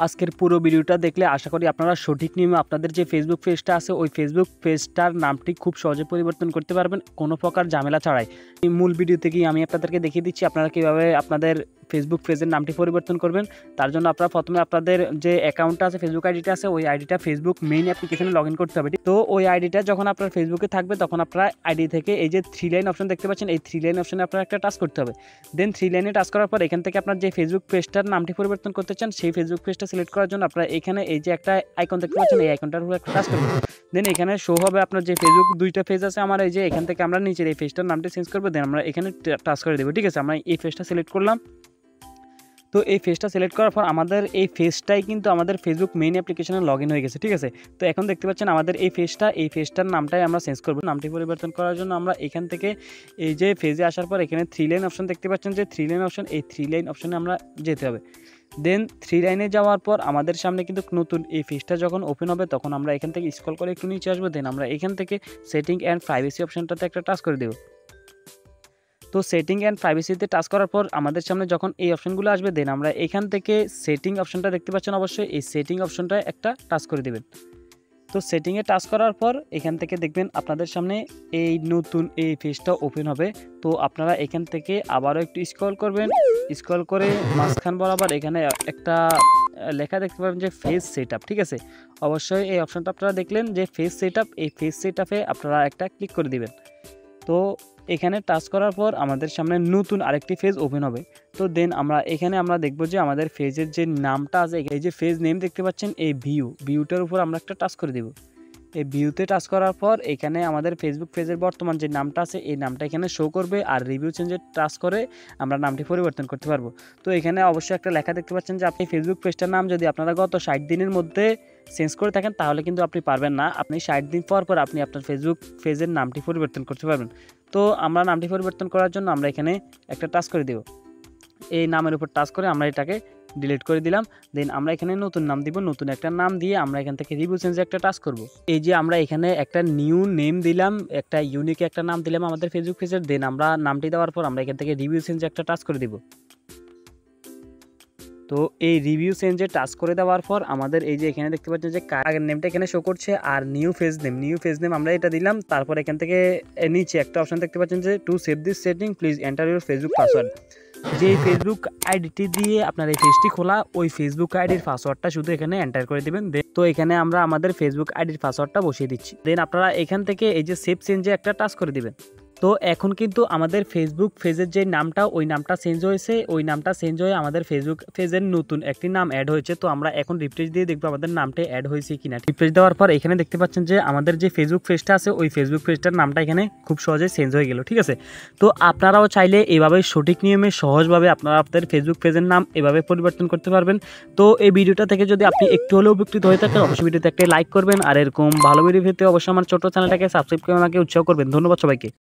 আজকের পুরো ভিডিওটা দেখলে আশা করি আপনারা সঠিক নিয়মে আপনাদের যে ফেসবুক পেজটা আছে ওই ফেসবুক পেজটার নামটি খুব সহজে পরিবর্তন করতে পারবেন কোনো প্রকার ঝামেলা ছাড়াই। এই মূল ভিডিও থেকেই আমি আপনাদেরকে দেখিয়ে দিচ্ছি আপনারা কীভাবে আপনাদের ফেসবুক পেজের নামটি পরিবর্তন করবেন। তার জন্য আপনারা প্রথমে আপনাদের যে অ্যাকাউন্টটা আছে, ফেসবুক আইডিটা আছে, ওই আইডিটা ফেসবুক মেইন অ্যাপ্লিকেশনে লগ ইন করতে হবে। তো ওই আইডিটা যখন আপনার ফেসবুকে থাকবে তখন আপনারা আইডি থেকে এই যে 3 লাইন অপশন দেখতে পাচ্ছেন, এই 3 লাইন অপশনে আপনারা একটা টাচ করতে হবে। দেন 3 লাইনে টাচ করার পর এখান থেকে আপনার যে ফেসবুক পেজটার নামটি পরিবর্তন করতে চান সেই ফেসবুক পেজটা সিলেক্ট করার জন্য আপনারা এখানে এই যে একটা আইকন দেখতে পাচ্ছেন, এই আইকনটার উপর একটা টাচ করবেন। দেন এখানে শো হবে আপনার যে ফেসবুক দুইটা পেজ আছে আমার, এই যে এখান থেকে আমরা নিচের এই পেজটার নামটি চেঞ্জ করবো। দেন আমরা এখানে টাচ করে দেবো। ঠিক আছে, আমরা এই পেজটা সিলেক্ট করলাম। তো এই ফেসটা সিলেক্ট করার পর আমাদের এই ফেসটাই কিন্তু আমাদের ফেসবুক মেইন অ্যাপ্লিকেশনে লগ ইন হয়ে গেছে। ঠিক আছে, তো এখন দেখতে পাচ্ছেন আমাদের এই ফেসটার নামটাই আমরা চেঞ্জ করব। নামটি পরিবর্তন করার জন্য আমরা এখান থেকে এই যে ফেজে আসার পর এখানে 3 লাইন অপশন দেখতে পাচ্ছেন, যে 3 লাইন অপশন, এই 3 লাইন অপশনে আমরা যেতে হবে। দেন 3 লাইনে যাওয়ার পর আমাদের সামনে কিন্তু নতুন এই ফেসটা যখন ওপেন হবে তখন আমরা এখান থেকে স্ক্রল করে একটু নিচে আসবো। দেন আমরা এখান থেকে সেটিং অ্যান্ড প্রাইভেসি অপশনটাতে একটা টাচ করে দেবো। তো সেটিং অ্যান্ড প্রাইভেসিতে টাচ করার পর আমাদের সামনে যখন এই অপশনগুলো আসবে দেন আমরা এখান থেকে সেটিং অপশনটা দেখতে পাচ্ছেন, অবশ্যই এই সেটিং অপশনটায় একটা টাচ করে দেবেন। তো সেটিংয়ে টাচ করার পর এখান থেকে দেখবেন আপনাদের সামনে এই নতুন এই পেজটা ওপেন হবে। তো আপনারা এখান থেকে আবারও একটু স্ক্রল করবেন, স্ক্রল করে মাঝখান বরাবর এখানে একটা লেখা দেখতে পাবেন যে ফেজ সেটআপ। ঠিক আছে, অবশ্যই এই অপশনটা আপনারা দেখলেন যে ফেজ সেটআপ, এই ফেজ সেটআপে আপনারা একটা ক্লিক করে দিবেন। তো এখানে টাচ করার পর আমাদের সামনে নতুন আরেকটি ফেজ ওপেন হবে। তো দেন আমরা দেখব যে আমাদের ফেজের যে নামটা আছে, এই যে ফেজ নেম দেখতে পাচ্ছেন, এই ভিউটার উপর আমরা একটা টাচ করে দেব। এই ভিউতে টাচ করার পর এখানে আমাদের ফেসবুক পেজের বর্তমান যে নামটা আছে এই নামটা এখানে শো করবে, আর রিভিউ চেঞ্জে টাচ করে আমরা নামটি পরিবর্তন করতে পারবো। তো এখানে অবশ্যই একটা লেখা দেখতে পাচ্ছেন যে আপনি ফেসবুক পেজটার নাম যদি আপনারা গত 60 দিনের মধ্যে চেঞ্জ করে থাকেন তাহলে কিন্তু আপনি পারবেন না, আপনি 60 দিন পর আপনি আপনার ফেসবুক পেজের নামটি পরিবর্তন করতে পারবেন। তো আমরা নামটি পরিবর্তন করার জন্য আমরা এখানে একটা টাচ করে দেব। এই নামের উপর টাচ করে আমরা এটাকে ডিলিট করে দিলাম। দেন আমরা এখানে নতুন নাম দিব, নতুন একটা নাম দিয়ে আমরা এখান থেকে রিভিউ চেঞ্জে একটা টাচ করব। এই যে আমরা এখানে একটা নিউ নেম দিলাম, একটা ইউনিক একটা নাম দিলাম আমাদের ফেসবুক পেজের। দেন আমরা নামটি দেওয়ার পর আমরা এখান থেকে রিভিউ চেঞ্জে একটা টাচ করে দিব। তো এই রিভিউ চেঞ্জে টাচ করে দেওয়ার পর আমাদের এই যে এখানে দেখতে পাচ্ছেন যে আগের নেমটা এখানে শো করছে, আর নিউ ফেজ নেম আমরা এটা দিলাম। তারপর এখান থেকে নিচে একটা অপশন দেখতে পাচ্ছেন যে to save this setting please enter your Facebook password. যে ফেসবুক আইডিটি দিয়ে আপনার এই পেজটি খোলা ওই ফেসবুক আইডির পাসওয়ার্ডটা শুধু এখানে এন্টার করে দেবেন। তো এখানে আমরা আমাদের ফেসবুক আইডির পাসওয়ার্ডটা বসিয়ে দিচ্ছি। দেন আপনারা এখান থেকে এই যে সেভ চেঞ্জে একটা টাচ করে দিবেন। তো এখন কিন্তু আমাদের ফেসবুক পেজের যে নামটা ওই নামটা চেঞ্জ হয়েছে, ওই নামটা চেঞ্জ হয়ে আমাদের ফেসবুক পেজের নতুন একটি নাম অ্যাড হয়েছে। তো আমরা এখন রিফ্রেশ দিয়ে দেখবো আমাদের নামটা অ্যাড হয়েছে কিনা। রিফ্রেশ দেওয়ার পর এখানে দেখতে পাচ্ছেন যে আমাদের যে ফেসবুক পেজটা আছে ওই ফেসবুক পেজটার নামটা এখানে খুব সহজে চেঞ্জ হয়ে গেল। ঠিক আছে, তো আপনারাও চাইলে এভাবে সঠিক নিয়মে সহজভাবে আপনারা আপনাদের ফেসবুক পেজের নাম এভাবে পরিবর্তন করতে পারবেন। তো এই ভিডিওটা থেকে যদি আপনি একটু হলেও উপকৃত হয়ে থাকেন অবশ্যই ভিডিওতে একটা লাইক করবেন, আর এরকম ভালো ভিডিও পেতে অবশ্যই আমার ছোট চ্যানেলটাকে সাবস্ক্রাইব করে আমাকে উৎসাহ করবেন। ধন্যবাদ সবাইকে।